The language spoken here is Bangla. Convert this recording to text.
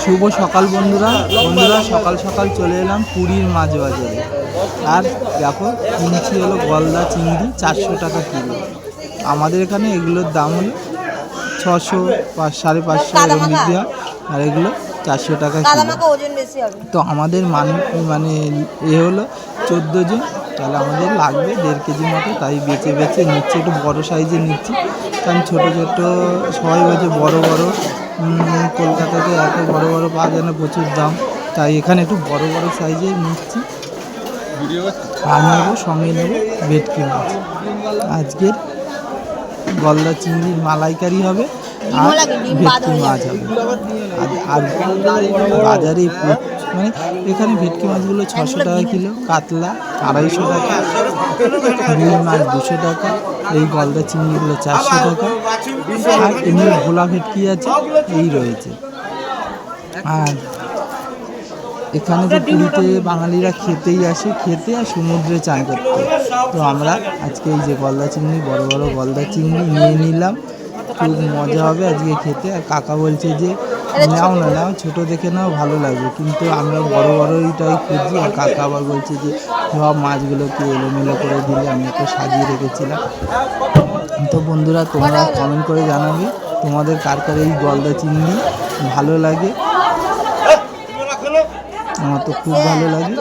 শুভ সকাল বন্ধুরা সকাল সকাল চলে এলাম পুরীর মাছ বাজারে। আর দেখো কিনছি হলো গলদা চিংড়ি 400 টাকা কিলো। আমাদের এখানে এগুলোর দাম হলো 600 550 এরকম বিক্রি হয়, আর এগুলো 400 টাকা কিলো। তো আমাদের মানে হলো 14 জন, তাহলে আমাদের লাগবে 1.5 কেজি মতো, তাই বেছে বেছে নিচ্ছি। একটু বড়ো সাইজের নিচ্ছি, কারণ ছোটো ছোটো সবাই বলছে বড় বড় কলকাতাতে এত বড় বড় পাওয়া যায় না, প্রচুর দাম, তাই এখানে একটু বড় বড় সাইজের নিচ্ছি। আর নেবো, সঙ্গে নেবো ভেটকি মাছ। আজকের গলদা চিংড়ির মালাইকারি হবে আর ভেটকি মাছ হবে। আর বাজারে মানে এখানে ভেটকি মাছগুলো 600 টাকা কিলো, কাতলা 250 টাকা, রুই মাছ 200 টাকা, এই গলদা চিংড়িগুলো 400 টাকা, আর এমনি ভোলা ভেটকি আছে এই রয়েছে। আর এখানে তো পুরীতে বাঙালিরা খেতেই আসে, খেতে আর সমুদ্রে চান করতে। তো আমরা আজকে এই যে গলদা চিংড়ি, বড় বড় গলদা চিংড়ি নিয়ে নিলাম, খুব মজা হবে আজকে খেতে। আর কাকা বলছে যে নাও না, নাও ছোটো দেখে নাও, ভালো লাগবে, কিন্তু আমরা বড় বড়ইটাই খুঁজছি। আর কাকা আবার বলছে যে সব মাছগুলোকে এলোমেলো করে দিলে, আমি একটু সাজিয়ে রেখেছিলাম। তো বন্ধুরা, তোমরা কমেন্ট করে জানাবে তোমাদের কার কার এই গলদা চিংড়ি ভালো লাগে। আমার তো খুব ভালো লাগে।